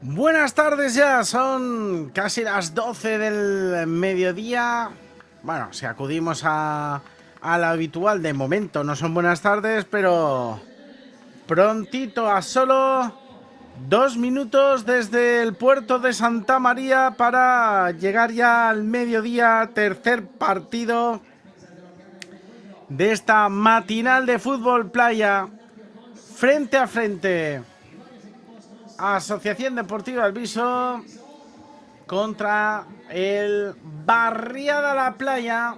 Buenas tardes ya, son casi las 12 del mediodía. Bueno, si acudimos a lo habitual, de momento no son buenas tardes, pero prontito, a solo 2 minutos desde el puerto de Santa María para llegar ya al mediodía, tercer partido de esta matinal de fútbol playa, frente a frente. Asociación Deportiva Alviso contra el Barriada La Playa.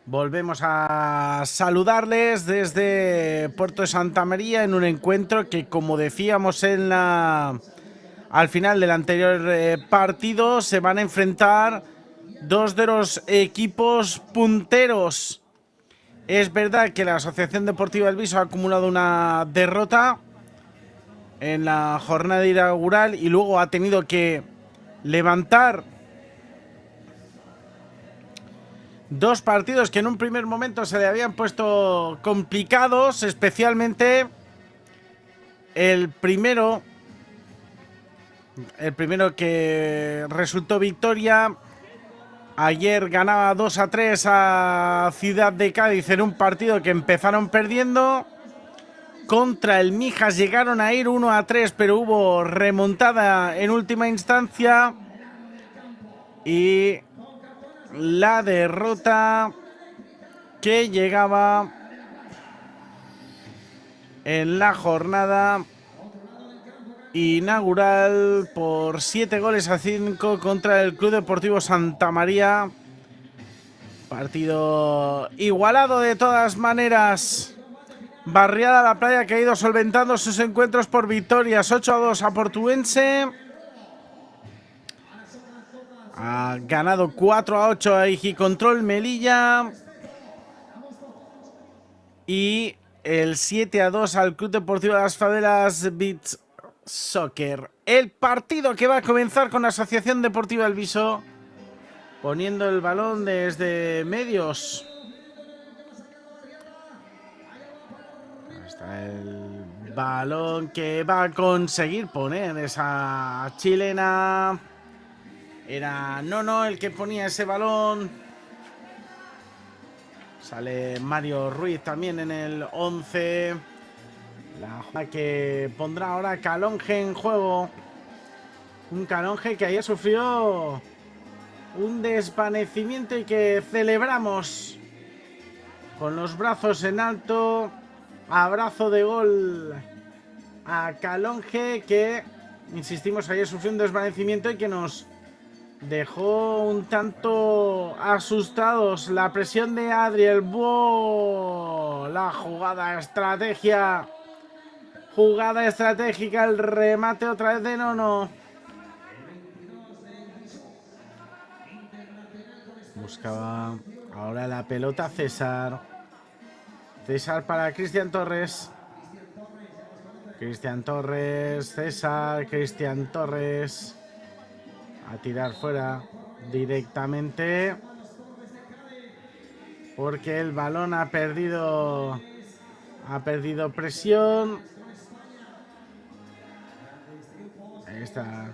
Volvemos a saludarles desde Puerto de Santa María en un encuentro que, como decíamos al final del anterior partido, se van a enfrentar dos de los equipos punteros. Es verdad que la Asociación Deportiva Alviso ha acumulado una derrota en la jornada inaugural y luego ha tenido que levantar dos partidos que en un primer momento se le habían puesto complicados, especialmente el primero que resultó victoria. Ayer ganaba 2-3 a Ciudad de Cádiz en un partido que empezaron perdiendo. Contra el Mijas llegaron a ir 1-3, pero hubo remontada en última instancia. Y la derrota que llegaba en la jornada inaugural por 7-5 contra el Club Deportivo Santa María. Partido igualado de todas maneras. Barriada La Playa que ha ido solventando sus encuentros por victorias. 8-2 a Portuense. Ha ganado 4-8 a Igicontrol Melilla. Y el 7-2 al Club Deportivo de las Favelas Beach Soccer. El partido que va a comenzar con la Asociación Deportiva Alviso poniendo el balón desde medios. Está el balón que va a conseguir poner esa chilena. Era Nono el que ponía ese balón. Sale Mario Ruiz también en el 11. La jugada que pondrá ahora Calonge en juego. Un Calonge que ayer sufrió un desvanecimiento y que celebramos con los brazos en alto. Abrazo de gol a Calonge, que, insistimos, ayer sufrió un desvanecimiento y que nos dejó un tanto asustados. La presión de Adriel. La jugada jugada estratégica, el remate otra vez de Nono. Buscaba ahora la pelota César. César para Cristian Torres. Cristian Torres, César, Cristian Torres. A tirar fuera directamente. Porque el balón ha perdido presión. Ahí está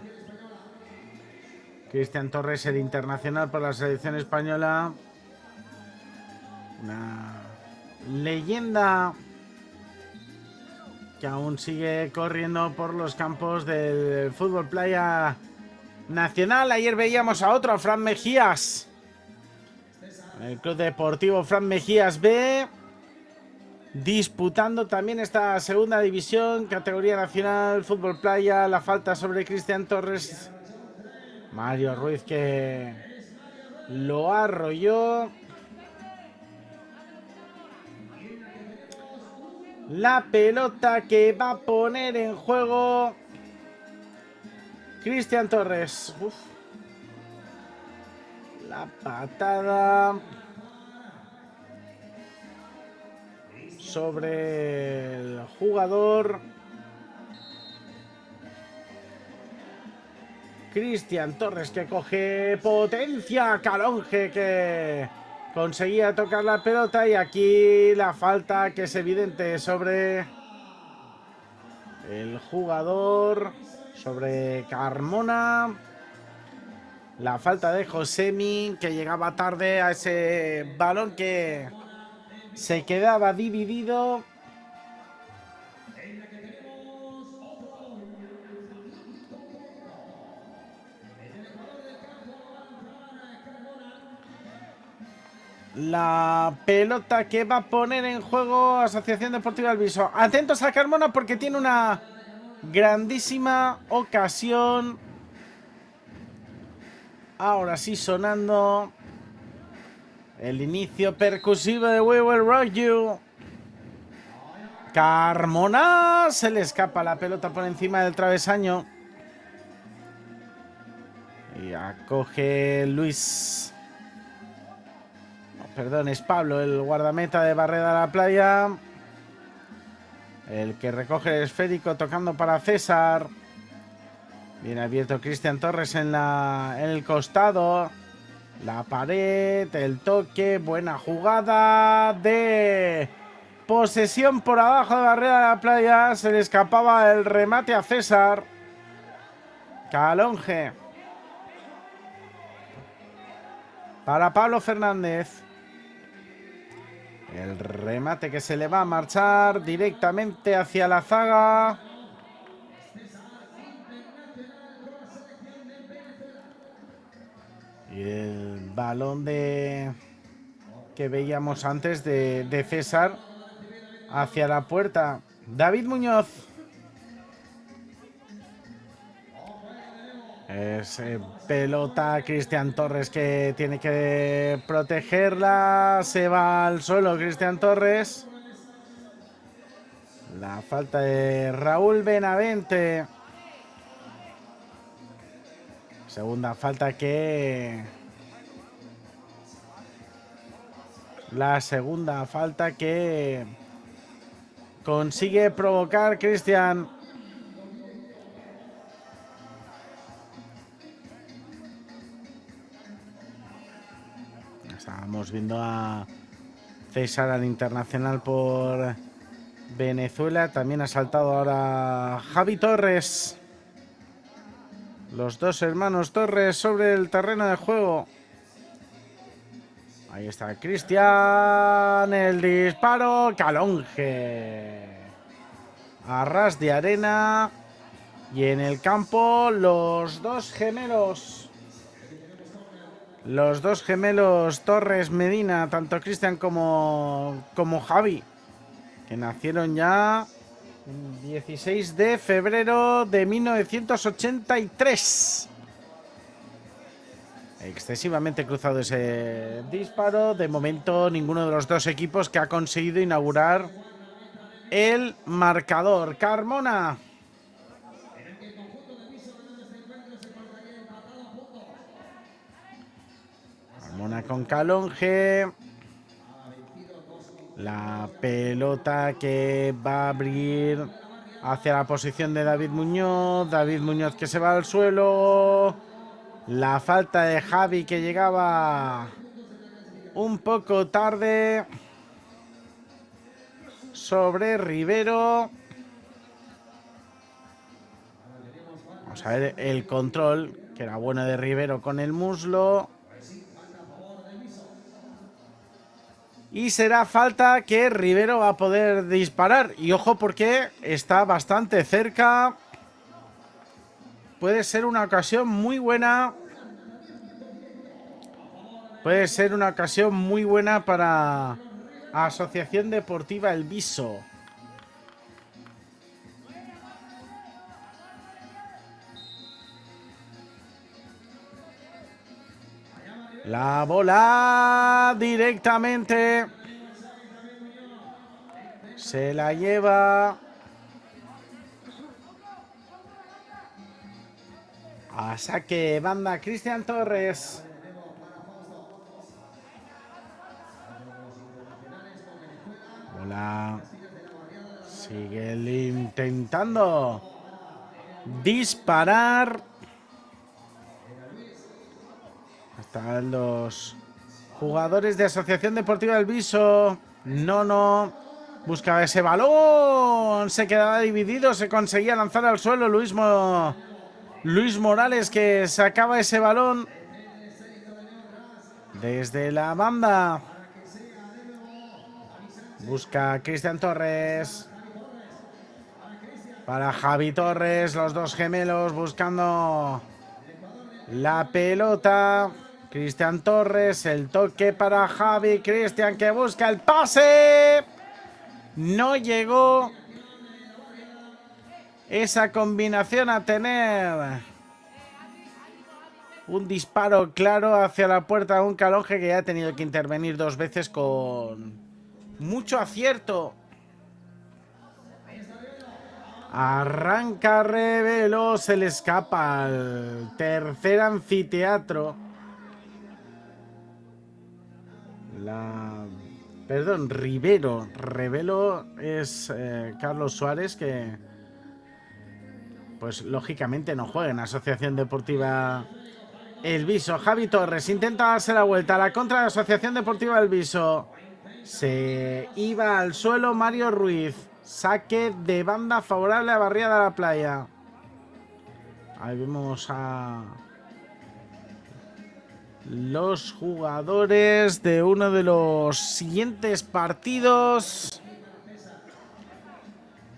Cristian Torres, el internacional por la selección española. Una leyenda que aún sigue corriendo por los campos del fútbol playa nacional. Ayer veíamos a otro, a Fran Mejías. El Club Deportivo Fran Mejías B, disputando también esta segunda división, categoría nacional, fútbol playa. La falta sobre Cristian Torres. Mario Ruiz que lo arrolló. La pelota que va a poner en juego Cristian Torres. La patada sobre el jugador. Cristian Torres que coge potencia. Calonge que conseguía tocar la pelota y aquí la falta que es evidente sobre el jugador, sobre Carmona. La falta de Josemi, que llegaba tarde a ese balón que se quedaba dividido. La pelota que va a poner en juego Asociación Deportiva Alviso. Atentos a Carmona porque tiene una grandísima ocasión. Ahora sí sonando el inicio percusivo de We Will Rock You. Carmona, se le escapa la pelota por encima del travesaño. Y acoge Luis. No, perdón, es Pablo, el guardameta de Barreda de la Playa. El que recoge el esférico tocando para César. Bien abierto Cristian Torres en el costado. La pared, el toque, buena jugada de posesión por abajo de Barrera de la Playa. Se le escapaba el remate a César. Calonge. Para Pablo Fernández. El remate que se le va a marchar directamente hacia la zaga. Y el balón que veíamos antes de César hacia la puerta. David Muñoz. Es pelota Cristian Torres que tiene que protegerla. Se va al suelo Cristian Torres. La falta de Raúl Benavente. Segunda falta que... La segunda falta que consigue provocar Cristian. Estábamos viendo a César, al internacional por Venezuela. También ha saltado ahora Javi Torres. Los dos hermanos Torres sobre el terreno de juego. Ahí está Cristian. El disparo. Calonge. A ras de arena. Y en el campo los dos gemelos. Los dos gemelos Torres Medina. Tanto Cristian como Javi. Que nacieron ya el 16 de febrero de 1983. Excesivamente cruzado ese disparo. De momento ninguno de los dos equipos que ha conseguido inaugurar el marcador. Carmona. Carmona con Calonge. La pelota que va a abrir hacia la posición de David Muñoz. David Muñoz que se va al suelo. La falta de Javi que llegaba un poco tarde sobre Rivero. Vamos a ver el control, que era bueno de Rivero con el muslo. Y será falta que Rivero va a poder disparar. Y ojo porque está bastante cerca. Puede ser una ocasión muy buena. Puede ser una ocasión muy buena para Asociación Deportiva El Viso. La bola directamente se la lleva a saque banda Cristian Torres. Bola. Sigue intentando disparar. Están los Jugadores de Asociación Deportiva del Viso. No. Buscaba ese balón. Se quedaba dividido. Se conseguía lanzar al suelo. Luis Morales, que sacaba ese balón desde la banda. Busca a Cristian Torres. Para Javi Torres. Los dos gemelos buscando la pelota. Cristian Torres, el toque para Javi. Cristian, que busca el pase. No llegó esa combinación a tener un disparo claro hacia la puerta de un Calonge que ya ha tenido que intervenir 2 veces con mucho acierto. Arranca Revelo, se le escapa al tercer anfiteatro. Revelo es Carlos Suárez, que pues lógicamente no juega en Asociación Deportiva El Viso. Javi Torres intenta darse la vuelta a la contra de Asociación Deportiva El Viso. Se iba al suelo Mario Ruiz. Saque de banda favorable a Barriada de la Playa. Ahí vemos a los jugadores de uno de los siguientes partidos.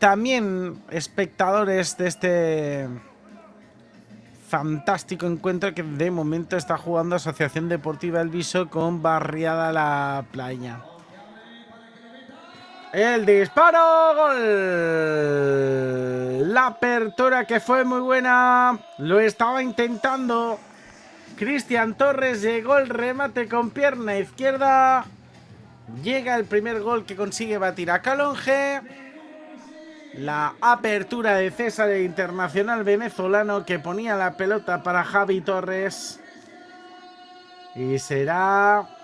También espectadores de este fantástico encuentro que de momento está jugando Asociación Deportiva El Viso con Barriada la Playa. El disparo, gol. La apertura, que fue muy buena. Lo estaba intentando Cristian Torres, llegó el remate con pierna izquierda. Llega el primer gol que consigue batir a Calonge. La apertura de César, el internacional venezolano, que ponía la pelota para Javi Torres. Y será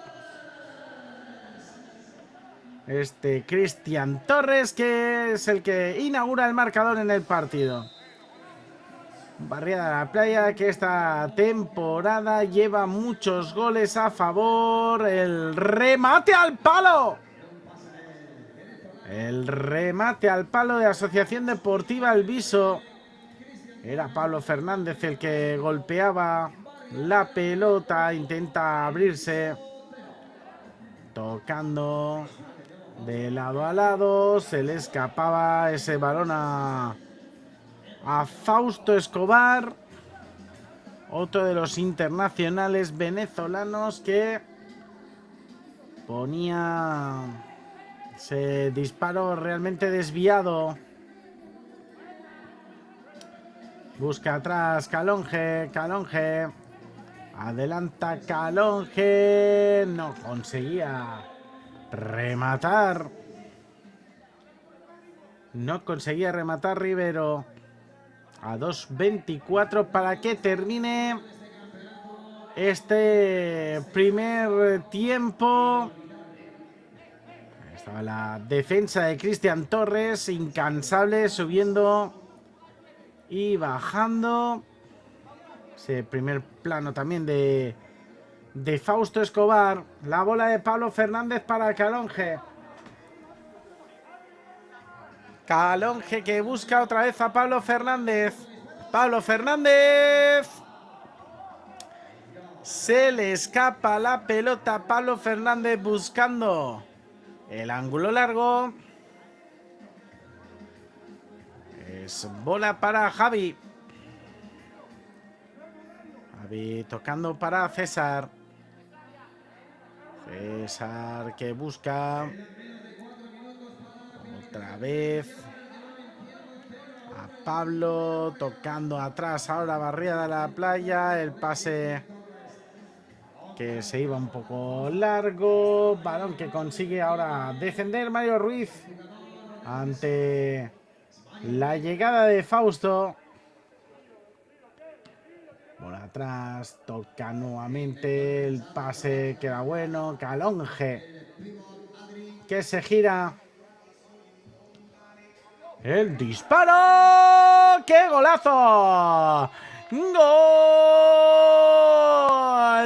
Cristian Torres, que es el que inaugura el marcador en el partido. Barriada de la Playa, que esta temporada lleva muchos goles a favor. El remate al palo. El remate al palo de Asociación Deportiva El Viso. Era Pablo Fernández el que golpeaba la pelota. Intenta abrirse. Tocando de lado a lado. Se le escapaba ese balón a Fausto Escobar, otro de los internacionales venezolanos que ponía ese disparo realmente desviado. Busca atrás Calonge. Adelanta Calonge. No conseguía rematar. Rivero. A 2:24 para que termine este primer tiempo. Estaba la defensa de Cristian Torres, incansable, subiendo y bajando. Ese primer plano también de Fausto Escobar. La bola de Pablo Fernández para Calonge. Calonge, que busca otra vez a Pablo Fernández. Pablo Fernández. Se le escapa la pelota a Pablo Fernández buscando el ángulo largo. Es bola para Javi. Javi tocando para César. César, que busca otra vez a Pablo, tocando atrás ahora Barriada de la Playa. El pase que se iba un poco largo. Balón que consigue ahora defender Mario Ruiz ante la llegada de Fausto. Por atrás, toca nuevamente. El pase queda bueno. Calonge, que se gira. El disparo. ¡Qué golazo!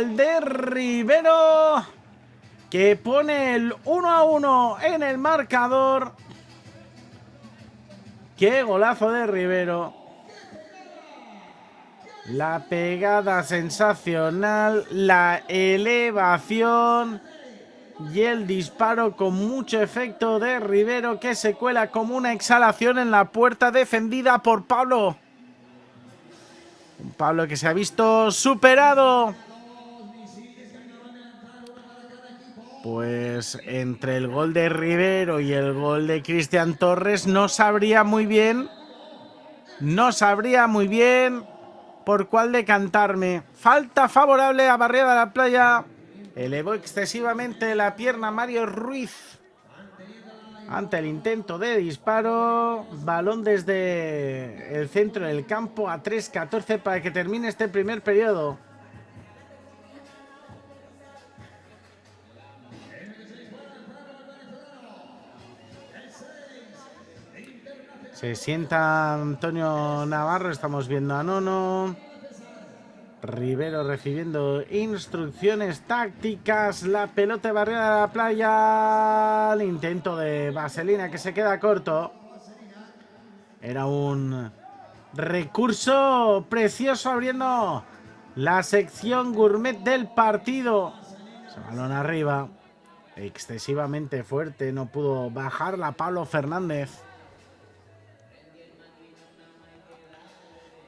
¡Gol de Rivero! que pone el 1-1 en el marcador. ¡Qué golazo de Rivero! La pegada sensacional, la elevación y el disparo con mucho efecto de Rivero, que se cuela como una exhalación en la puerta defendida por Pablo. Un Pablo que se ha visto superado. Pues entre el gol de Rivero y el gol de Cristian Torres no sabría muy bien por cuál decantarme. Falta favorable a Barriada de la Playa. Elevó excesivamente la pierna Mario Ruiz ante el intento de disparo. Balón desde el centro del campo a 3:14 para que termine este primer periodo. Se sienta Antonio Navarro, estamos viendo a Nono. Rivero recibiendo instrucciones tácticas. La pelota de Barriada de la Playa. El intento de Vaselina que se queda corto. Era un recurso precioso abriendo la sección gourmet del partido. Ese balón arriba. Excesivamente fuerte. No pudo bajarla Pablo Fernández.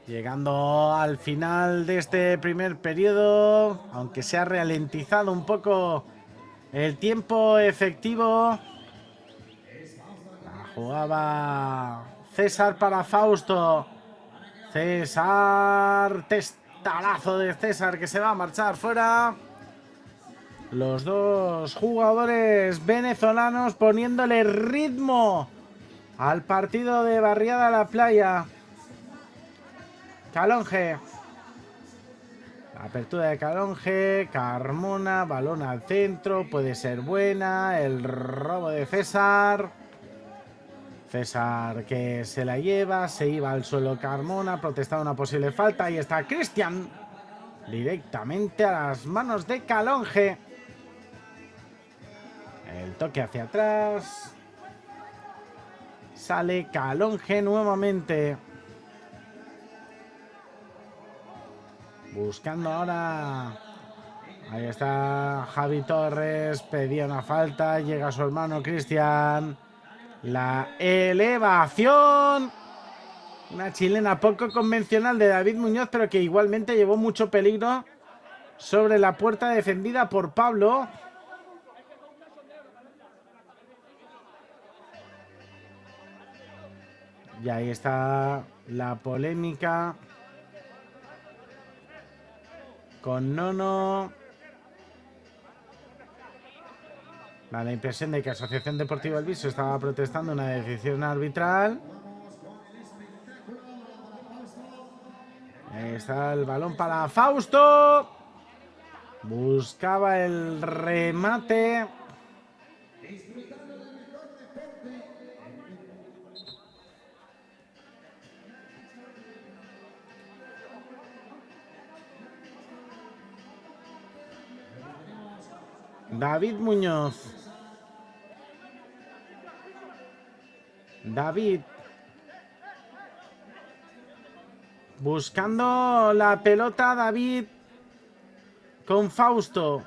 Llegando al final de este primer periodo, aunque se ha ralentizado un poco el tiempo efectivo. La jugaba César para Fausto. César, testarazo de César que se va a marchar fuera. Los dos jugadores venezolanos poniéndole ritmo al partido de Barriada de la Playa. Calonge. La apertura de Calonge. Carmona. Balón al centro. Puede ser buena. El robo de César. César que se la lleva. Se iba al suelo Carmona. Protestaba una posible falta. Ahí está Cristian. Directamente a las manos de Calonge. El toque hacia atrás. Sale Calonge nuevamente. Buscando ahora. Ahí está Javi Torres. Pedía una falta. Llega su hermano Cristian. La elevación. Una chilena poco convencional de David Muñoz, pero que igualmente llevó mucho peligro sobre la puerta defendida por Pablo. Y ahí está la polémica con Nono. Da la impresión de que Asociación Deportiva El Viso estaba protestando una decisión arbitral. Ahí está el balón para Fausto. Buscaba el remate. David Muñoz. David. Buscando la pelota David con Fausto.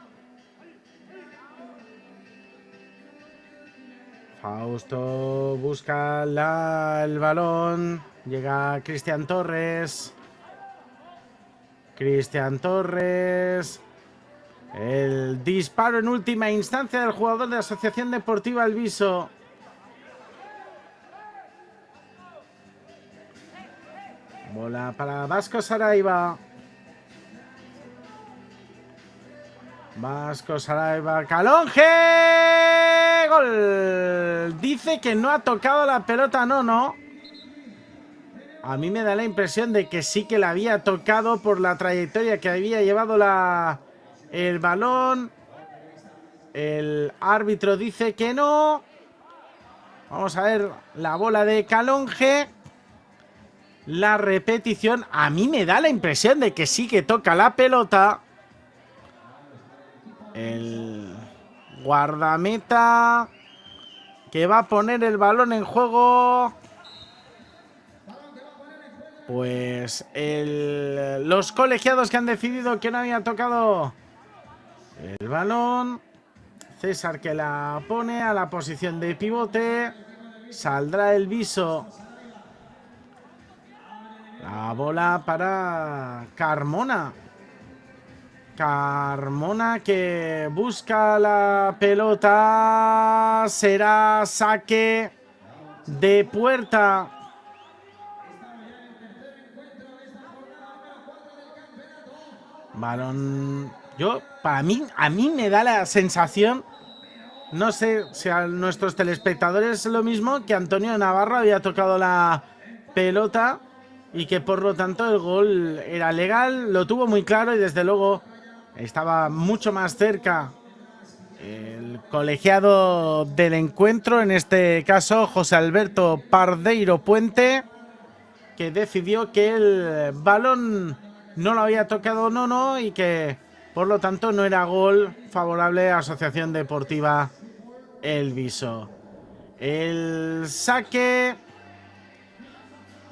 Fausto busca el balón. Llega Cristian Torres. Cristian Torres. El disparo en última instancia del jugador de la Asociación Deportiva El Viso. Bola para Vasco Saraiva. Vasco Saraiva. ¡Calonge! ¡Gol! Dice que no ha tocado la pelota, no. A mí me da la impresión de que sí que la había tocado por la trayectoria que había llevado el balón. El árbitro dice que no. Vamos a ver la bola de Calonge. La repetición. A mí me da la impresión de que sí que toca la pelota. guardameta que va a poner el balón en juego. Pues los colegiados que han decidido que no había tocado el balón. César que la pone a la posición de pivote. Saldrá el viso. La bola para Carmona. Carmona que busca la pelota. Será saque de puerta. Balón. A mí me da la sensación, no sé si a nuestros telespectadores es lo mismo, que Antonio Navarro había tocado la pelota y que por lo tanto el gol era legal. Lo tuvo muy claro y desde luego estaba mucho más cerca el colegiado del encuentro, en este caso José Alberto Pardeiro Puente, que decidió que el balón no lo había tocado Nono y que por lo tanto no era gol favorable a Asociación Deportiva El Viso. El saque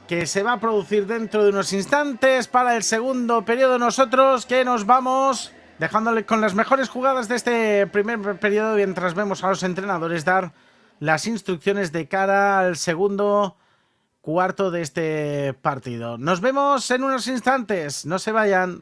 que se va a producir dentro de unos instantes para el segundo periodo. Nosotros que nos vamos dejándole con las mejores jugadas de este primer periodo mientras vemos a los entrenadores dar las instrucciones de cara al segundo cuarto de este partido. Nos vemos en unos instantes, no se vayan.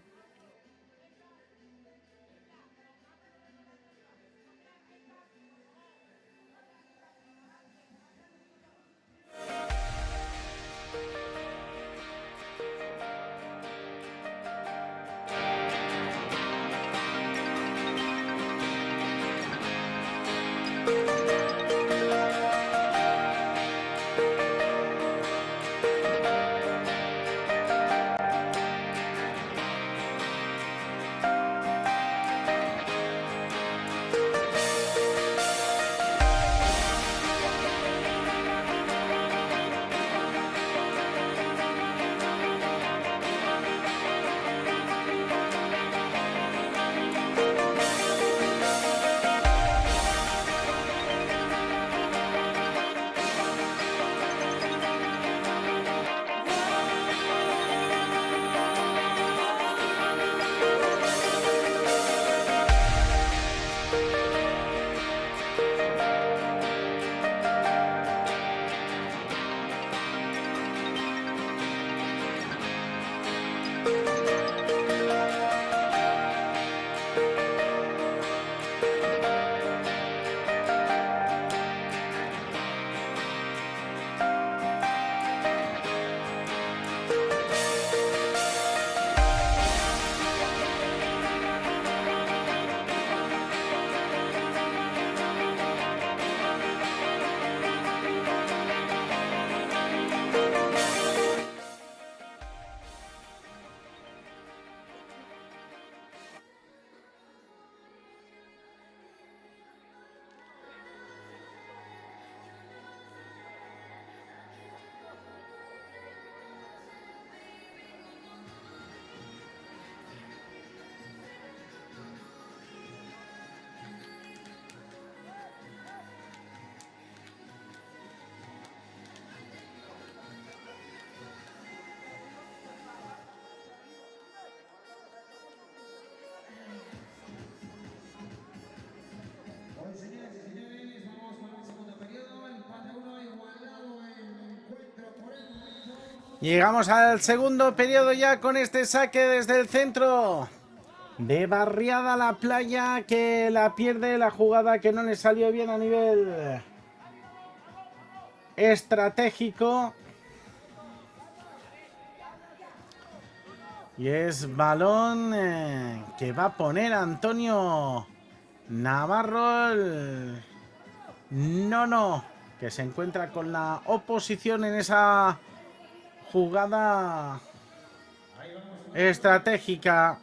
Llegamos al segundo periodo ya con este saque desde el centro de Barriada La Playa, que la pierde, la jugada que no le salió bien a nivel estratégico. Y es balón que va a poner Antonio Navarro. No, que se encuentra con la oposición en esa jugada estratégica.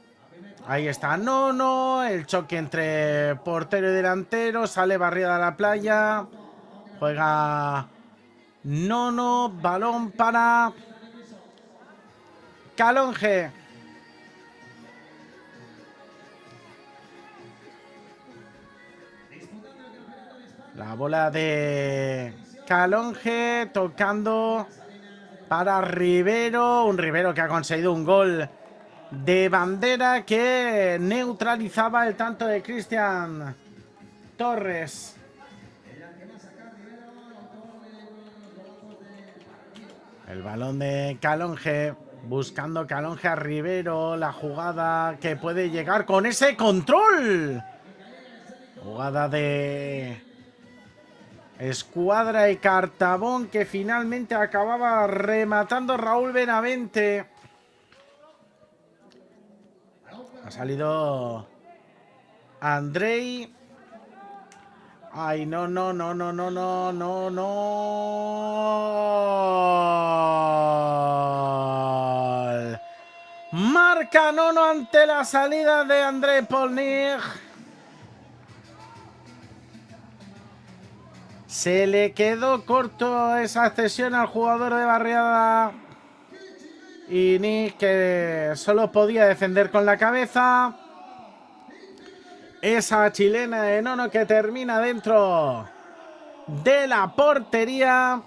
Ahí está Nono, el choque entre portero y delantero, sale Barriada a la playa, juega Nono, balón para Calonge. La bola de Calonge tocando para Rivero. Un Rivero que ha conseguido un gol de bandera que neutralizaba el tanto de Cristian Torres. El balón de Calonge, buscando Calonge a Rivero, la jugada que puede llegar con ese control. Jugada de Escuadra y Cartabón que finalmente acababa rematando Raúl Benavente. Ha salido Andrei. Ay, no. Marca Nono ante la salida de Andrei Polnich. Se le quedó corto esa cesión al jugador de Barriada. Y Nick que solo podía defender con la cabeza. Esa chilena de Nono que termina dentro de la portería.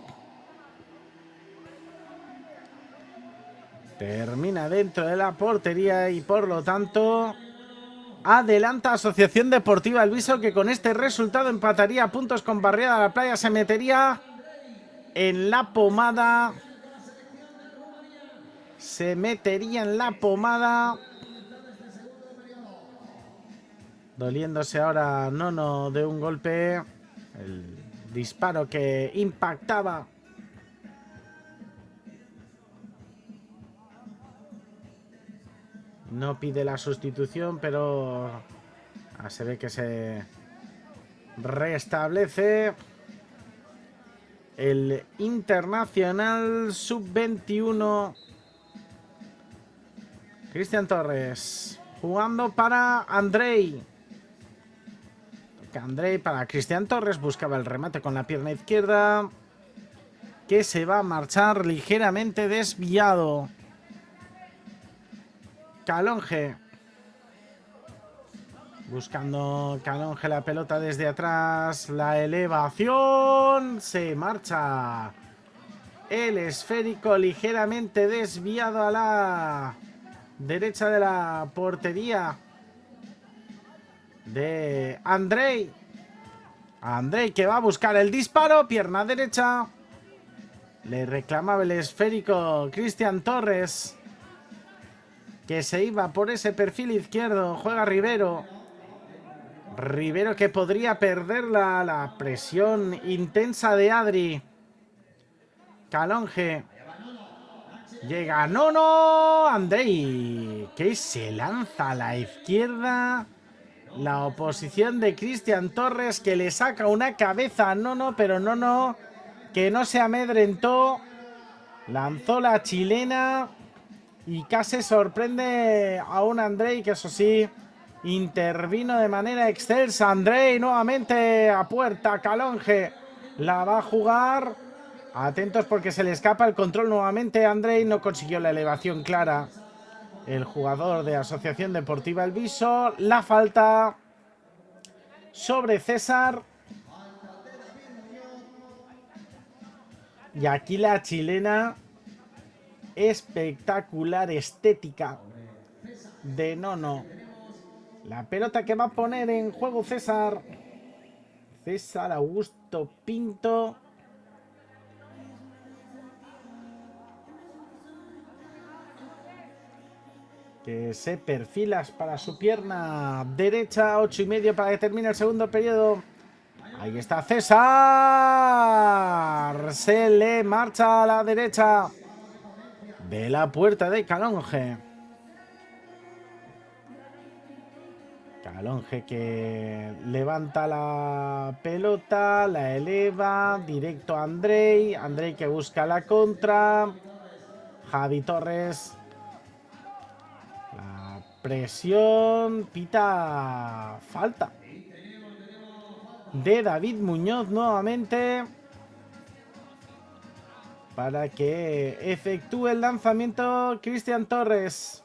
Termina dentro de la portería y por lo tanto adelanta Asociación Deportiva Elviso, que con este resultado empataría a puntos con Barriada de la Playa. Se metería en la pomada. Se metería en la pomada. Doliéndose ahora Nono de un golpe. El disparo que impactaba. No pide la sustitución, pero se ve que se restablece el internacional sub-21. Cristian Torres jugando para Andrei. Andrei para Cristian Torres. Buscaba el remate con la pierna izquierda, que se va a marchar ligeramente desviado. Calonge. Buscando Calonge la pelota desde atrás. La elevación. Se marcha el esférico ligeramente desviado a la derecha de la portería de Andrei. Andrei que va a buscar el disparo. Pierna derecha. Le reclamaba el esférico Cristian Torres, que se iba por ese perfil izquierdo. Juega Rivero. Rivero que podría perder la presión intensa de Adri. Calonge. Llega Nono. Andrei, que se lanza a la izquierda. La oposición de Cristian Torres, que le saca una cabeza a Nono, pero Nono, que no se amedrentó, lanzó la chilena y casi sorprende a un Andrei que, eso sí, intervino de manera excelsa. Andrei nuevamente a puerta. Calonge la va a jugar. Atentos porque se le escapa el control nuevamente. Andrei no consiguió la elevación clara. El jugador de Asociación Deportiva Elviso. La falta sobre César. Y aquí la chilena espectacular, estética de Nono. La pelota que va a poner en juego César Augusto Pinto. Que se perfila para su pierna derecha. 8:30 para que termine el segundo periodo. Ahí está César. Se le marcha a la derecha de la puerta de Calonge. Calonge que levanta la pelota, la eleva, directo a Andrei. Andrei que busca la contra. Javi Torres. La presión, pita falta de David Muñoz nuevamente para que efectúe el lanzamiento Cristian Torres.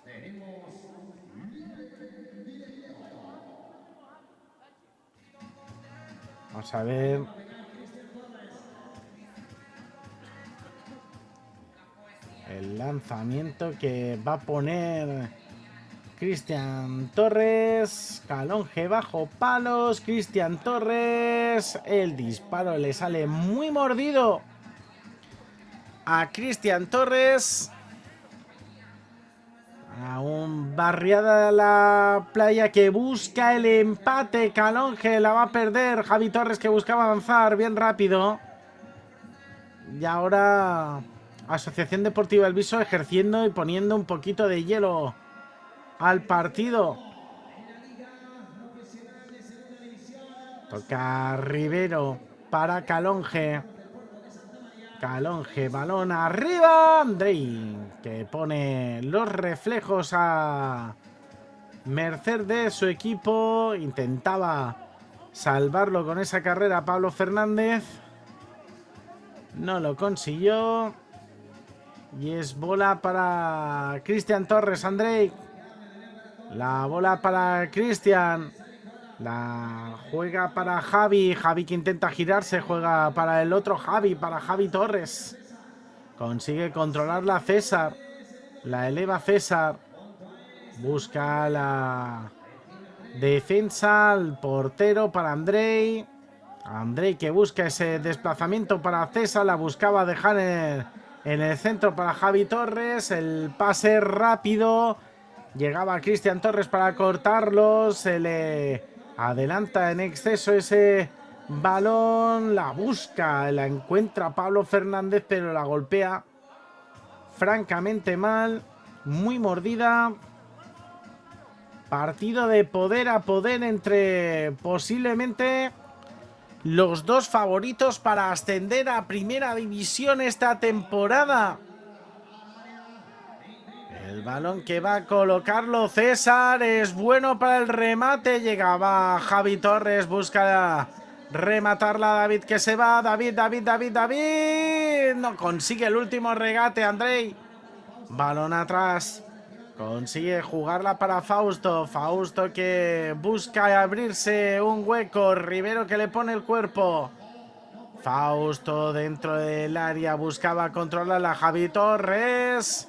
Vamos a ver. El lanzamiento que va a poner Cristian Torres. Calonge bajo palos. Cristian Torres. El disparo le sale muy mordido a Cristian Torres. Aún barriada de la playa que busca el empate. Calonge la va a perder. Javi Torres que buscaba avanzar bien rápido. Y ahora Asociación Deportiva El Viso ejerciendo y poniendo un poquito de hielo al partido. Toca Rivero para Calonge. Calonge, balón arriba. Andrei, que pone los reflejos a merced de su equipo. Intentaba salvarlo con esa carrera Pablo Fernández. No lo consiguió. Y es bola para Cristian Torres. Andrei. La bola para Cristian. La juega para Javi. Javi que intenta girarse. Juega para el otro Javi. Para Javi Torres. Consigue controlarla César. La eleva César. Busca la defensa. El portero para Andrei. Andrei que busca ese desplazamiento para César. La buscaba dejar en el centro para Javi Torres. El pase rápido. Llegaba Cristian Torres para cortarlo. Se le adelanta en exceso ese balón. La busca. La encuentra Pablo Fernández, pero la golpea francamente mal. Muy mordida. Partido de poder a poder entre posiblemente los dos favoritos para ascender a Primera División esta temporada. El balón que va a colocarlo César es bueno para el remate. Llegaba Javi Torres, busca rematarla David que se va. David. No consigue el último regate Andrei. Balón atrás. Consigue jugarla para Fausto. Fausto que busca abrirse un hueco. Rivero que le pone el cuerpo. Fausto dentro del área. Buscaba controlarla Javi Torres.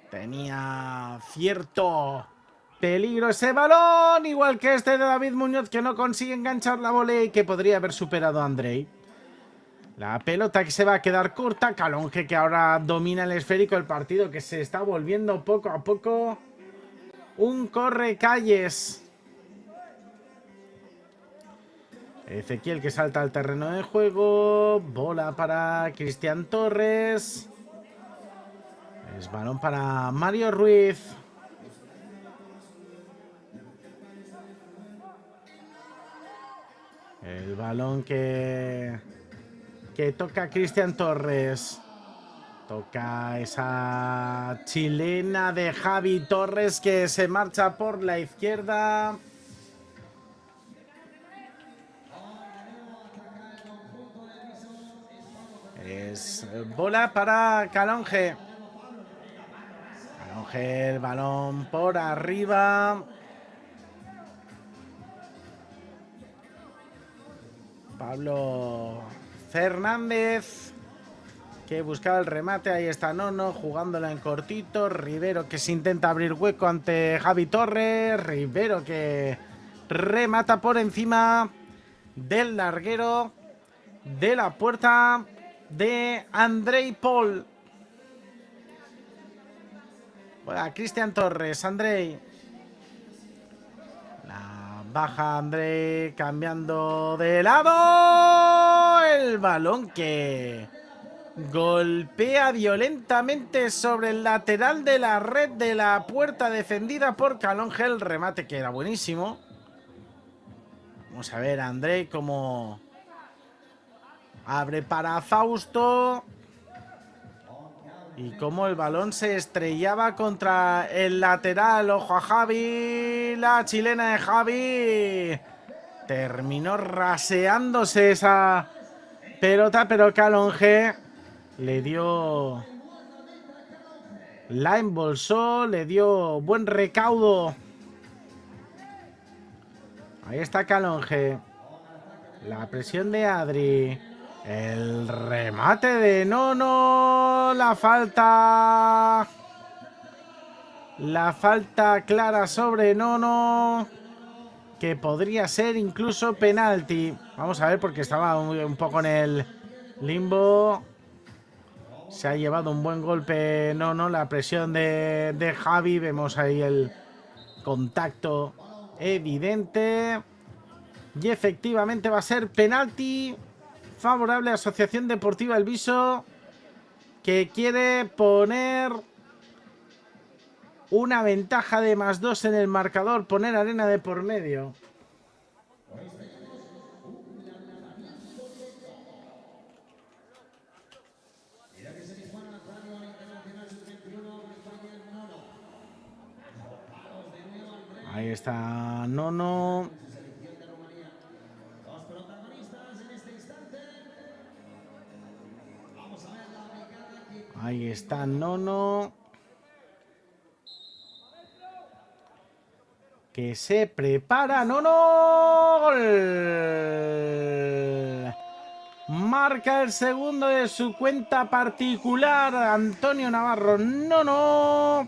Tenía cierto peligro ese balón. Igual que este de David Muñoz que no consigue enganchar la volea y que podría haber superado a Andrei. La pelota que se va a quedar corta. Calonge que ahora domina el esférico. El partido que se está volviendo poco a poco un correcalles. Ezequiel que salta al terreno de juego. Bola para Cristian Torres. Es balón para Mario Ruiz. El balón que toca Cristian Torres. Toca esa chilena de Javi Torres que se marcha por la izquierda. Es bola para Calonge. Calonge, el balón por arriba. Pablo Fernández que buscaba el remate. Ahí está Nono jugándola en cortito. Rivero que se intenta abrir hueco ante Javi Torres. Rivero que remata por encima del larguero de la puerta de Andrei Paul. Bueno, Cristian Torres, Andrei. La baja Andrei cambiando de lado. El balón que golpea violentamente sobre el lateral de la red de la puerta defendida por Calonge. El remate que era buenísimo. Vamos a ver a Andrei cómo abre para Fausto. Y cómo el balón se estrellaba contra el lateral. Ojo a Javi. La chilena de Javi. Terminó raseándose esa pelota, pero Calonge le dio... La embolsó, le dio buen recaudo. Ahí está Calonge. La presión de Adri. El remate de Nono. La falta. La falta clara sobre Nono. Que podría ser incluso penalti. Vamos a ver porque estaba un poco en el limbo. Se ha llevado un buen golpe Nono. La presión de Javi. Vemos ahí el contacto evidente. Y efectivamente va a ser penalti favorable a Asociación Deportiva El Viso, que quiere poner una ventaja de +2 en el marcador, poner arena de por medio. Ahí está Nono. Ahí está Nono. Que se prepara. ¡Nono! ¡Gol! Marca el segundo de su cuenta particular. Antonio Navarro. ¡Nono!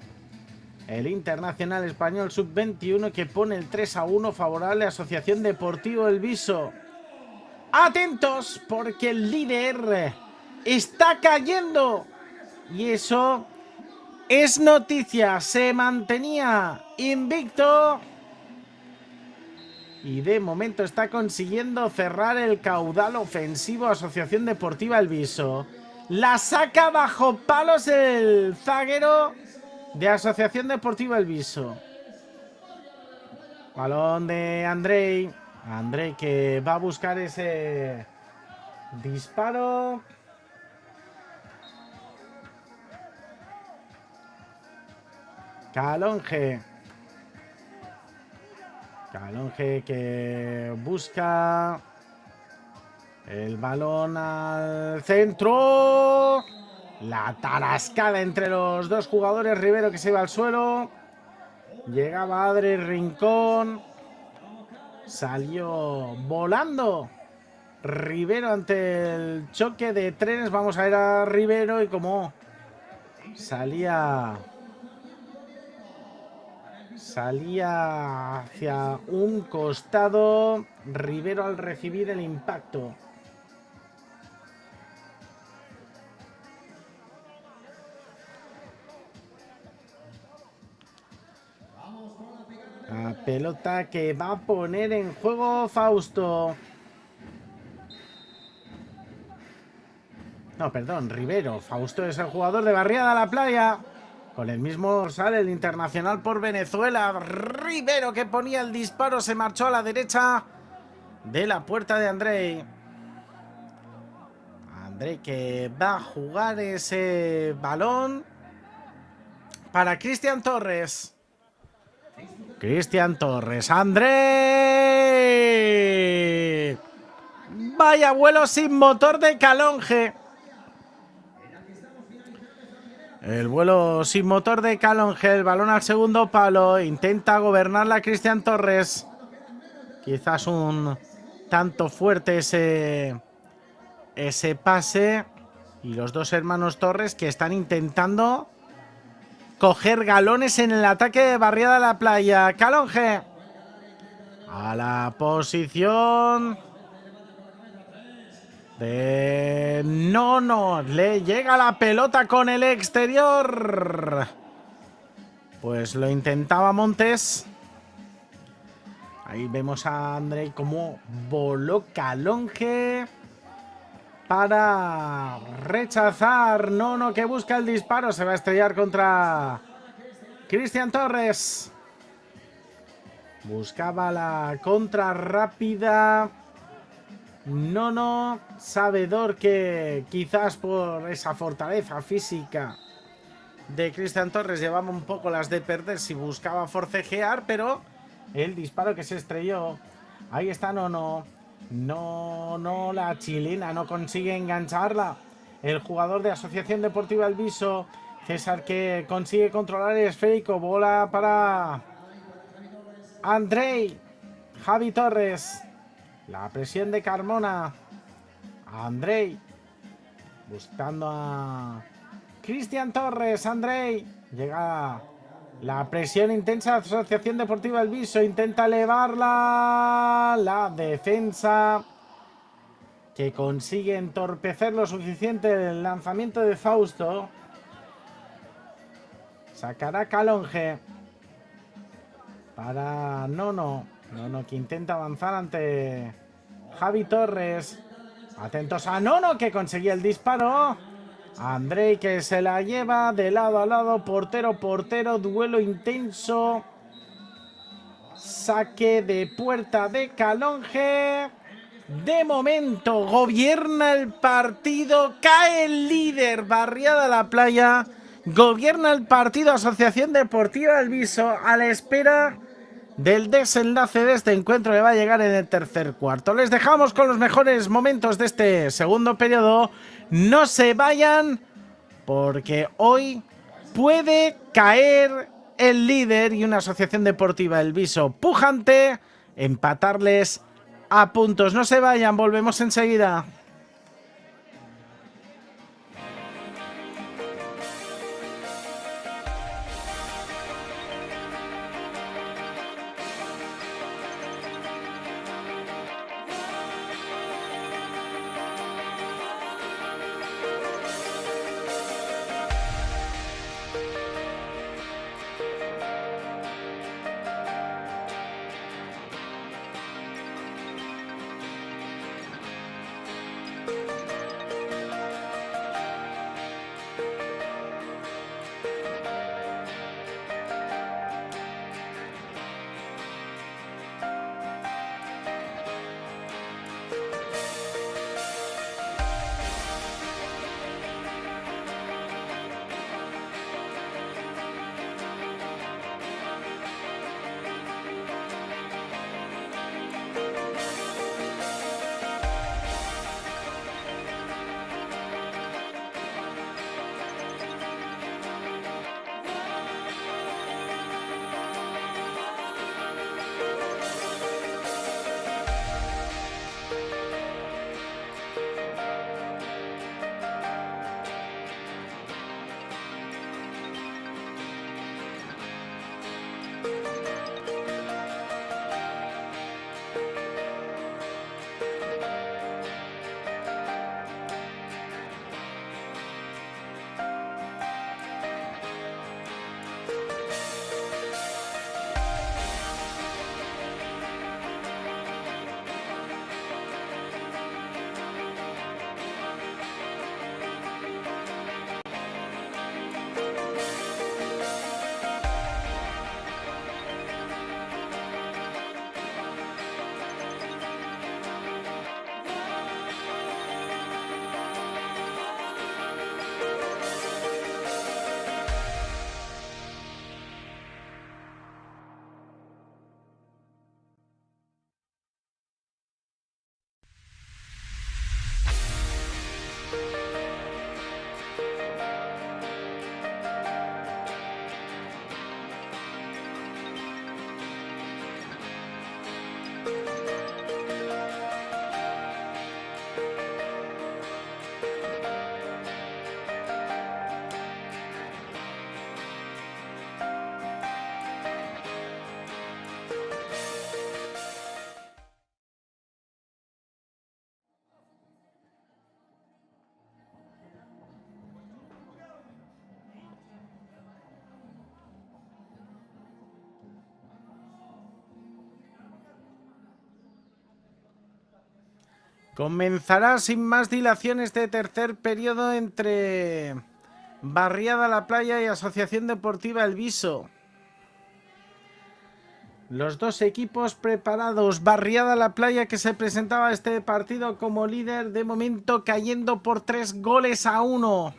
El internacional español sub-21 que pone el 3-1 favorable a Asociación Deportiva El Viso. Atentos porque el líder está cayendo. Y eso es noticia. Se mantenía invicto. Y de momento está consiguiendo cerrar el caudal ofensivo Asociación Deportiva El Viso. La saca bajo palos el zaguero de Asociación Deportiva El Viso. Balón de Andrei. Andrei que va a buscar ese disparo. Calonge. Calonge que busca el balón al centro. La tarascada entre los dos jugadores. Rivero que se iba al suelo. Llegaba Adri Rincón. Salió volando Rivero ante el choque de trenes. Vamos a ver a Rivero y como salía hacia un costado. Rivero al recibir el impacto. La pelota que va a poner en juego Fausto. No, perdón, Rivero. Fausto es el jugador de Barriada a la Playa. Con el mismo dorsal, el internacional por Venezuela. Rivero que ponía el disparo. Se marchó a la derecha de la puerta de Andrei. Andrei que va a jugar ese balón para Cristian Torres. Cristian Torres. Andrei. Vaya vuelo sin motor de Calonge. El vuelo sin motor de Calonge. El balón al segundo palo. Intenta gobernarla Cristian Torres. Quizás un tanto fuerte ese pase. Y los dos hermanos Torres que están intentando coger galones en el ataque de Barriada de la Playa. Calonge. A la posición de Nono. Le llega la pelota con el exterior. Pues lo intentaba Montes. Ahí vemos a Andrei como voló Calonge para rechazar. Nono que busca el disparo. Se va a estrellar contra Cristian Torres. Buscaba la contra rápida. Nono, sabedor que quizás por esa fortaleza física de Cristian Torres llevaba un poco las de perder si buscaba forcejear, pero el disparo que se estrelló. Ahí está Nono. No, la chilena no consigue engancharla. El jugador de Asociación Deportiva El Viso, César, que consigue controlar el esférico. Bola para Andrei. Javi Torres. La presión de Carmona. Andrei. Buscando a Cristian Torres. Andrei. Llega la presión intensa de Asociación Deportiva El Viso. Intenta elevarla. La defensa, que consigue entorpecer lo suficiente el lanzamiento de Fausto. Sacará Calonge para Nono. Nono que intenta avanzar ante Javi Torres. Atentos a Nono, que conseguía el disparo. Andrei, que se la lleva de lado a lado. Portero, portero. Duelo intenso. Saque de puerta de Calonge. De momento gobierna el partido. Cae el líder, Barriada La Playa. Gobierna el partido Asociación Deportiva El Viso, a la espera del desenlace de este encuentro que va a llegar en el tercer cuarto. Les dejamos con los mejores momentos de este segundo periodo. No se vayan, porque hoy puede caer el líder y una Asociación Deportiva El Viso pujante empatarles a puntos. No se vayan, volvemos enseguida. Comenzará sin más dilación este tercer periodo entre Barriada La Playa y Asociación Deportiva El Viso. Los dos equipos preparados. Barriada La Playa, que se presentaba a este partido como líder, de momento cayendo por 3-1.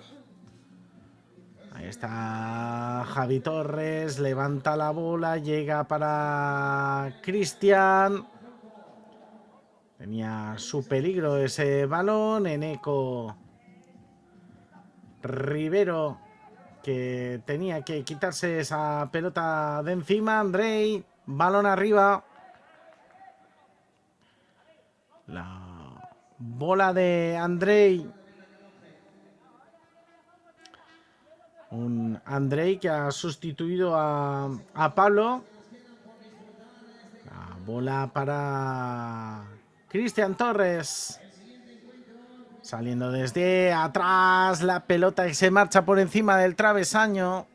Ahí está Javi Torres, levanta la bola, llega para Cristian. Tenía su peligro ese balón. Eneco Rivero, que tenía que quitarse esa pelota de encima. Andrei, balón arriba. La bola de Andrei. Un Andrei que ha sustituido a Pablo. La bola para Cristian Torres. Saliendo desde atrás. La pelota que se marcha por encima del travesaño.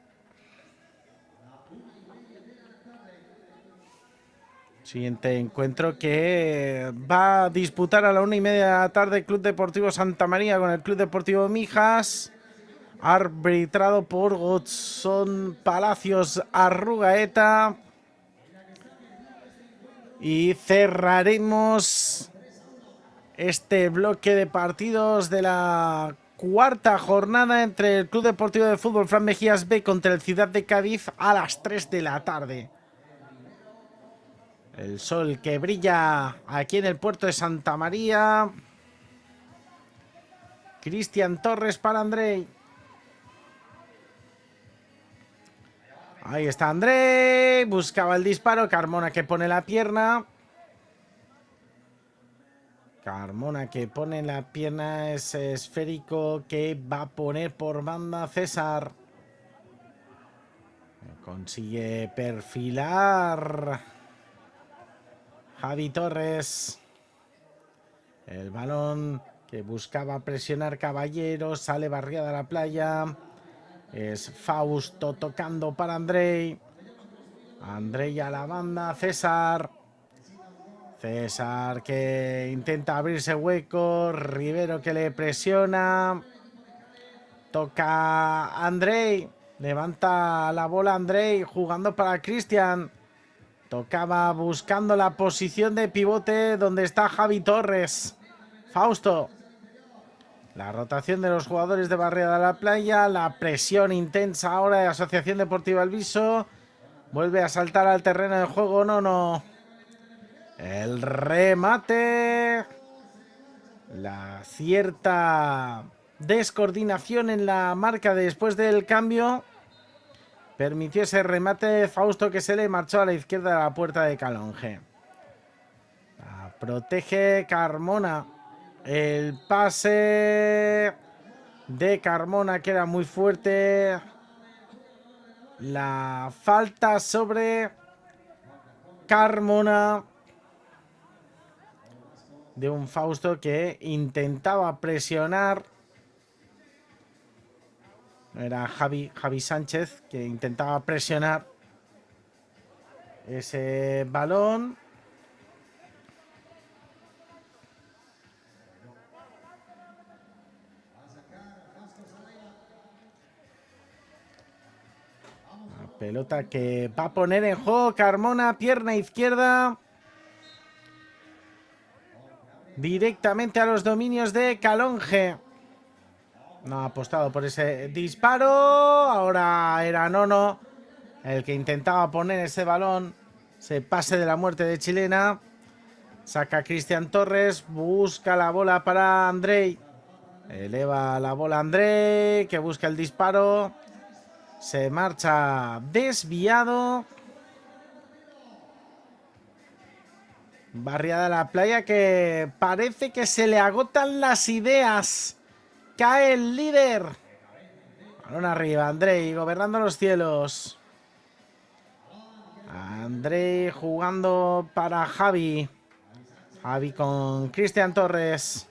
Siguiente encuentro que va a disputar a la 1:30 de la tarde Club Deportivo Santa María con el Club Deportivo Mijas. Arbitrado por Godson Palacios Arrugaeta. Y cerraremos este bloque de partidos de la cuarta jornada entre el Club Deportivo de Fútbol Fran Mejías B contra el Ciudad de Cádiz a las 3 de la tarde. El sol que brilla aquí en el puerto de Santa María. Cristian Torres para Andrei. Ahí está Andrei. Buscaba el disparo. Carmona que pone la pierna. Carmona que pone la pierna. Ese esférico que va a poner por banda César. Consigue perfilar Javi Torres. El balón que buscaba presionar Caballero. Sale Barriada a la playa. Es Fausto tocando para Andrei. Andrei a la banda. César. César que intenta abrirse hueco. Rivero que le presiona. Toca Andrei. Levanta la bola Andrei. Jugando para Cristian. Tocaba buscando la posición de pivote donde está Javi Torres. Fausto. La rotación de los jugadores de Barriada de la Playa. La presión intensa ahora de Asociación Deportiva Alviso. Vuelve a saltar al terreno de juego Nono. El remate. La cierta descoordinación en la marca después del cambio permitió ese remate de Fausto que se le marchó a la izquierda de la puerta de Calonge. La protege Carmona. El pase de Carmona que era muy fuerte. La falta sobre Carmona de un Fausto que intentaba presionar. Era Javi Sánchez que intentaba presionar ese balón. La pelota que va a poner en juego Carmona, pierna izquierda. Directamente a los dominios de Calonge. No ha apostado por ese disparo. Ahora era Nono el que intentaba poner ese balón. Se pase de la muerte de Chilena. Saca Cristian Torres. Busca la bola para Andrei. Eleva la bola Andrei. Que busca el disparo. Se marcha desviado. Barriada de la Playa que parece que se le agotan las ideas. Cae el líder. Balón arriba, Andrei gobernando los cielos. Andrei jugando para Javi. Javi con Cristian Torres.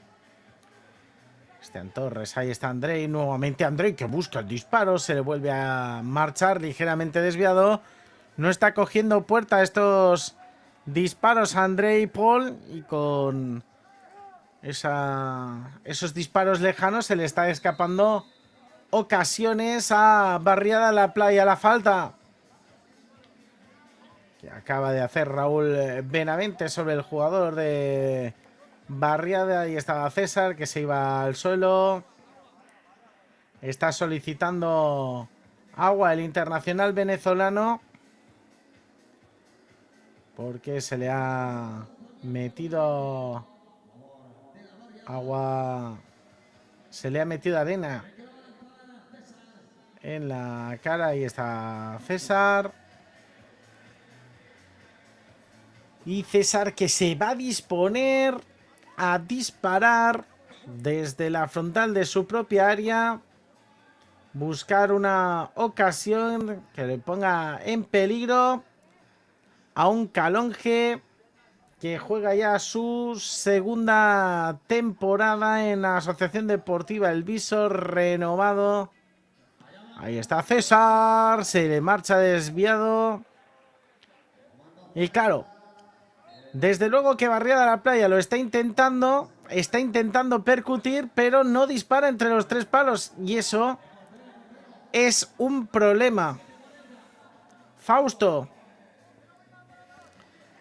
Cristian Torres, ahí está Andrei. Nuevamente Andrei que busca el disparo. Se le vuelve a marchar ligeramente desviado. No está cogiendo puerta estos disparos Andrei Paul. Y con esos disparos lejanos se le está escapando ocasiones a Barriada de la Playa. La falta que acaba de hacer Raúl Benavente sobre el jugador de Barriada. Ahí estaba César que se iba al suelo. Está solicitando agua el internacional venezolano porque se le ha metido agua, se le ha metido arena en la cara. Ahí está César. Y César que se va a disponer a disparar desde la frontal de su propia área. Buscar una ocasión que le ponga en peligro a un Calonge que juega ya su segunda temporada en la Asociación Deportiva El Viso, renovado. Ahí está César, se le marcha desviado. Y claro, desde luego que Barriada de la Playa lo está intentando percutir, pero no dispara entre los tres palos. Y eso es un problema. Fausto.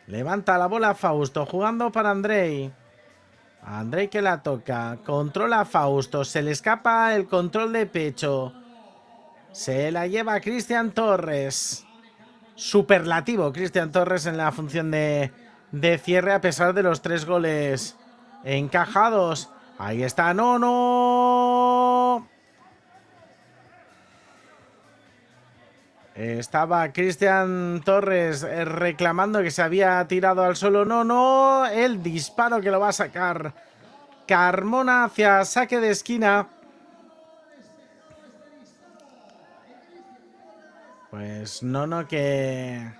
Levanta la bola Fausto, jugando para Andrei. Andrei que la toca, controla a Fausto, se le escapa el control de pecho. Se la lleva Cristian Torres. Superlativo Cristian Torres en la función de cierre a pesar de los 3 goles encajados. Ahí está Nono. Estaba Cristian Torres reclamando que se había tirado al suelo. No, el disparo que lo va a sacar Carmona hacia saque de esquina. Pues no, que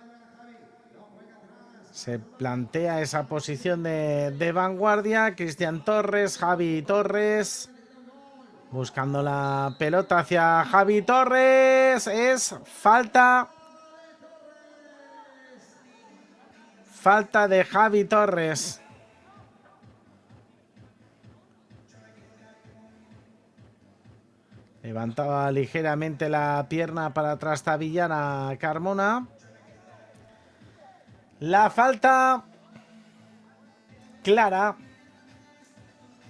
se plantea esa posición de vanguardia. Cristian Torres, Javi Torres. Buscando la pelota hacia Javi Torres. Es falta. Falta de Javi Torres. Levantaba ligeramente la pierna para trastabillar a Carmona. La falta clara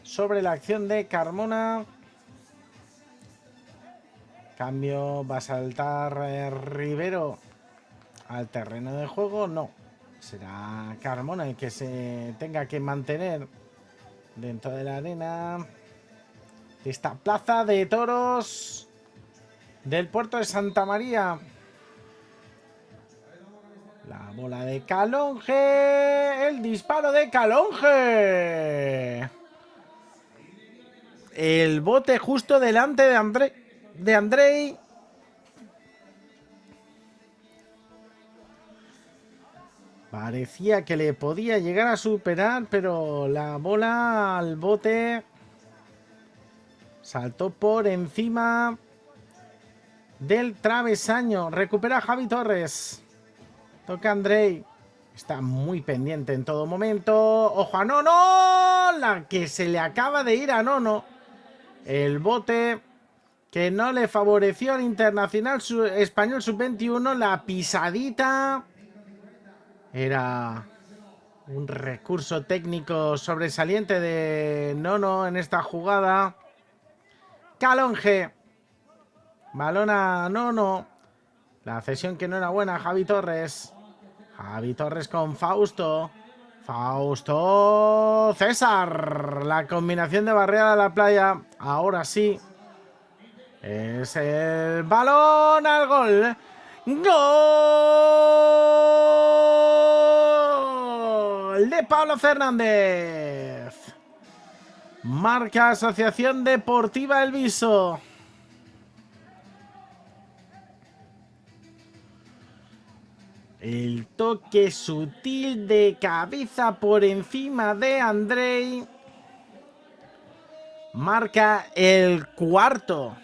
sobre la acción de Carmona. Cambio, va a saltar Rivero al terreno de juego. No, será Carmona el que se tenga que mantener dentro de la arena. Esta plaza de toros del puerto de Santa María. La bola de Calonge. El disparo de Calonge. El bote justo delante de Andrei. Parecía que le podía llegar a superar, pero la bola al bote saltó por encima del travesaño. Recupera Javi Torres. Toca Andrei. Está muy pendiente en todo momento. ¡Ojo a Nono! La que se le acaba de ir a Nono. El bote que no le favoreció al Internacional Español Sub-21. La pisadita. Era un recurso técnico sobresaliente de Nono en esta jugada. Calonge. Balón a Nono. La cesión que no era buena. Javi Torres. Javi Torres con Fausto. Fausto. César. La combinación de Barriada de la Playa. Ahora sí. Es el balón al gol. ¡Gol! De Pablo Fernández. Marca Asociación Deportiva El Viso. El toque sutil de cabeza por encima de Andrei. Marca el cuarto.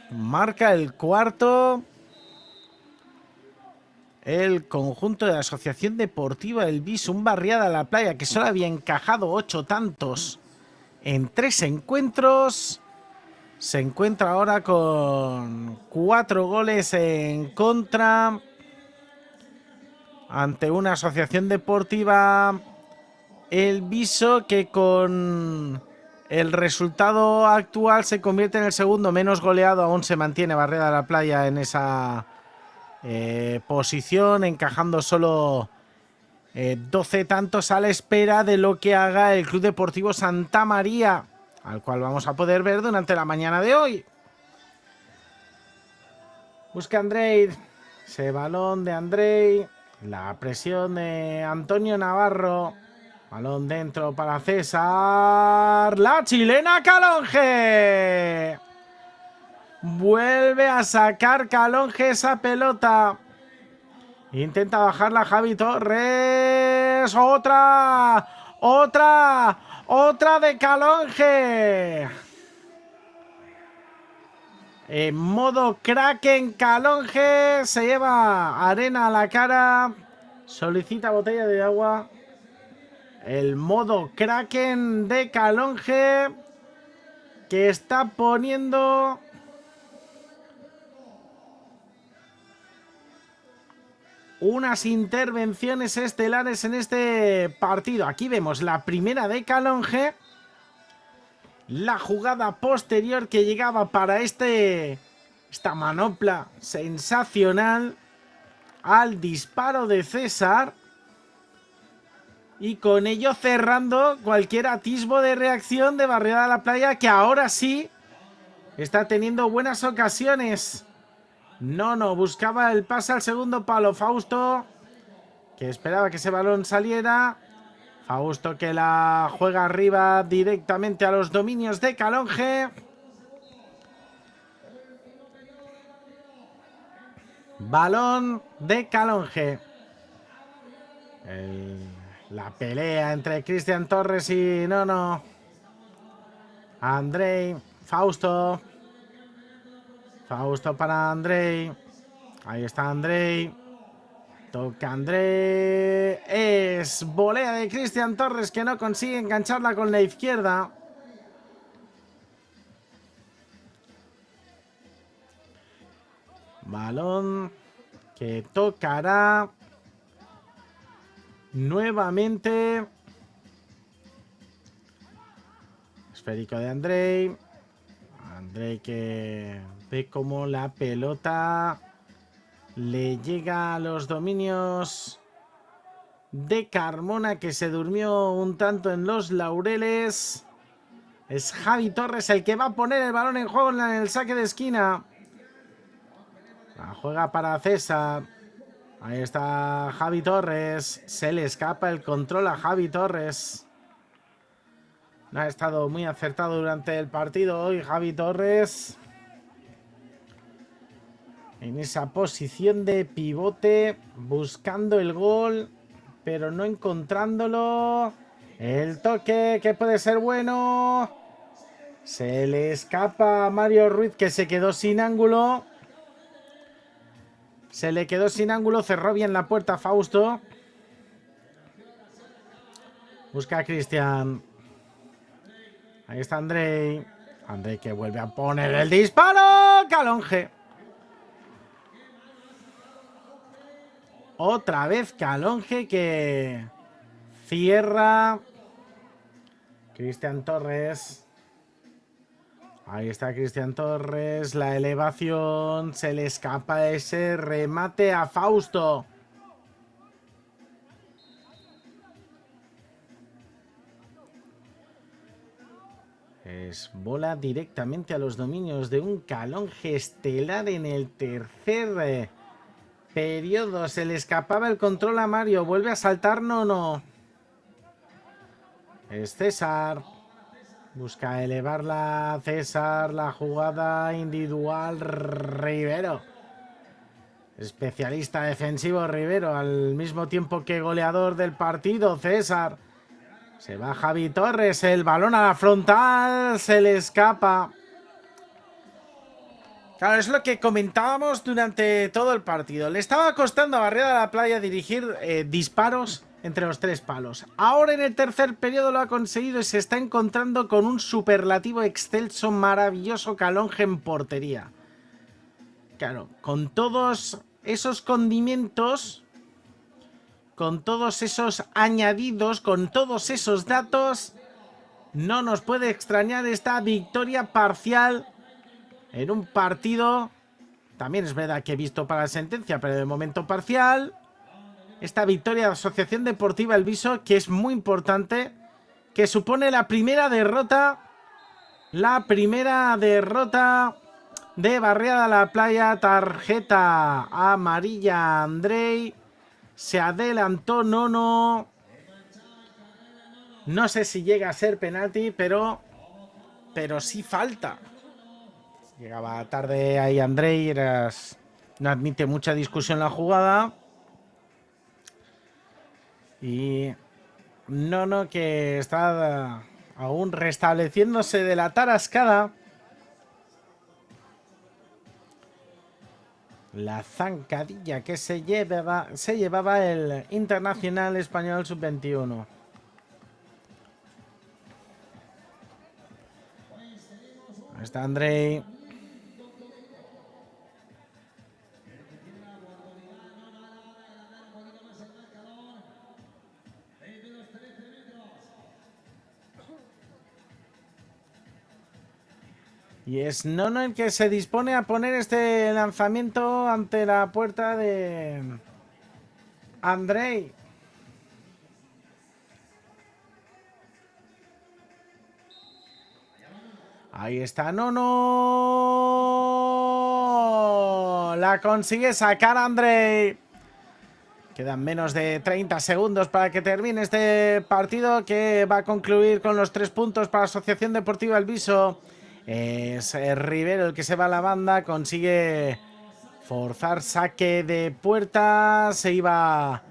El conjunto de la Asociación Deportiva El Viso. Un Barriada a la Playa que solo había encajado 8 tantos en 3 encuentros. Se encuentra ahora con 4 goles en contra. Ante una Asociación Deportiva El Viso que con el resultado actual se convierte en el segundo menos goleado. Aún se mantiene Barriada de la Playa en esa posición, encajando solo 12 tantos a la espera de lo que haga el Club Deportivo Santa María, al cual vamos a poder ver durante la mañana de hoy. Busca Andrei, ese balón de Andrei. La presión de Antonio Navarro. Balón dentro para César. La chilena Calonge. Vuelve a sacar Calonge esa pelota. Intenta bajarla Javi Torres. Otra. Otra de Calonge. En modo Kraken, Calonge se lleva arena a la cara. Solicita botella de agua. El modo Kraken de Calonge, que está poniendo unas intervenciones estelares en este partido. Aquí vemos la primera de Calonge. La jugada posterior que llegaba para esta manopla sensacional al disparo de César. Y con ello cerrando cualquier atisbo de reacción de Barriada de la Playa, que ahora sí está teniendo buenas ocasiones. No, buscaba el pase al segundo palo. Fausto, que esperaba que ese balón saliera. Fausto que la juega arriba directamente a los dominios de Calonge. Balón de Calonge. La pelea entre Cristian Torres y Nono. Andrei, Fausto. Fausto para Andrei. Ahí está Andrei. Toca Andrei. Es volea de Cristian Torres, que no consigue engancharla con la izquierda. Balón que tocará nuevamente. Esférico de Andrei. Andrei que ve cómo la pelota le llega a los dominios de Carmona, que se durmió un tanto en los laureles. Es Javi Torres el que va a poner el balón en juego en el saque de esquina. La juega para César. Ahí está Javi Torres. Se le escapa el control a Javi Torres. No ha estado muy acertado durante el partido hoy Javi Torres. En esa posición de pivote, buscando el gol, pero no encontrándolo. El toque que puede ser bueno. Se le escapa a Mario Ruiz, que se quedó sin ángulo. Se le quedó sin ángulo, cerró bien la puerta Fausto. Busca a Cristian. Ahí está Andrei. Andrei que vuelve a poner el disparo. Calonge. Otra vez Calonge que cierra. Cristian Torres. Ahí está Cristian Torres. La elevación. Se le escapa ese remate a Fausto. Es bola directamente a los dominios de un Calonge estelar en el tercer periodo. Se le escapaba el control a Mario. Vuelve a saltar Nono. Es César. Busca elevarla César. La jugada individual Rivero. Especialista defensivo Rivero. Al mismo tiempo que goleador del partido César. Se va Javi Torres. El balón a la frontal. Se le escapa. Claro, es lo que comentábamos durante todo el partido. Le estaba costando a Barriada de la Playa dirigir disparos entre los tres palos. Ahora en el tercer periodo lo ha conseguido y se está encontrando con un superlativo excelso, maravilloso Calonge en portería. Claro, con todos esos condimentos, con todos esos añadidos, con todos esos datos, no nos puede extrañar esta victoria parcial en un partido, también es verdad que he visto para la sentencia, pero de momento parcial. Esta victoria de Asociación Deportiva El Viso, que es muy importante, que supone la primera derrota de Barriada de la Playa. Tarjeta amarilla Andrei. Se adelantó Nono. No sé si llega a ser penalti, pero sí falta. Llegaba tarde ahí Andrei, no admite mucha discusión la jugada. Y Nono, que está aún restableciéndose de la tarascada. La zancadilla que se llevaba el Internacional Español Sub-21. Ahí está Andrei. Y es Nono el que se dispone a poner este lanzamiento ante la puerta de Andrei. Ahí está Nono. La consigue sacar Andrei. Quedan menos de 30 segundos para que termine este partido, que va a concluir con los 3 puntos para Asociación Deportiva El Viso. Es Rivero el que se va a la banda, consigue forzar saque de puerta, se iba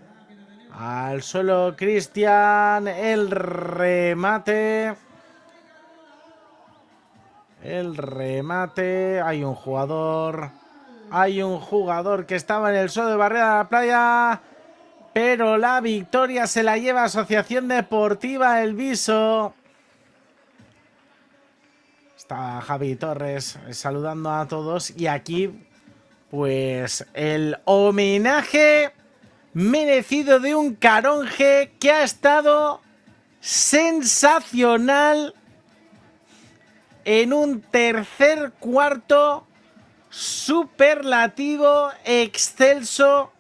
al suelo Cristian, el remate, hay un jugador que estaba en el suelo de barrera de la playa, pero la victoria se la lleva Asociación Deportiva El Viso. Está Javi Torres saludando a todos y aquí pues el homenaje merecido de un Caronje que ha estado sensacional en un tercer cuarto superlativo, excelso,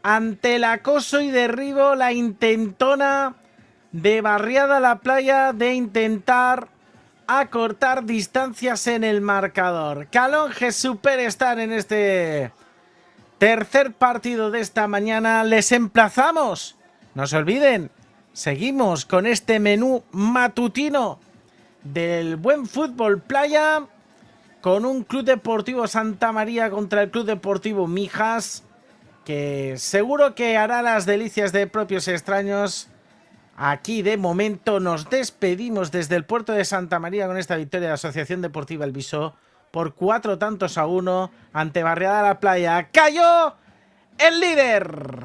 ante el acoso y derribo, la intentona de Barriada la Playa de intentar acortar distancias en el marcador. Calonge Superstar en este tercer partido de esta mañana. Les emplazamos, no se olviden, seguimos con este menú matutino del buen fútbol playa, con un Club Deportivo Santa María contra el Club Deportivo Mijas, que seguro que hará las delicias de propios extraños. Aquí de momento nos despedimos desde el puerto de Santa María con esta victoria de la Asociación Deportiva El Viso por 4-1 ante Barriada la Playa. ¡Cayó el líder!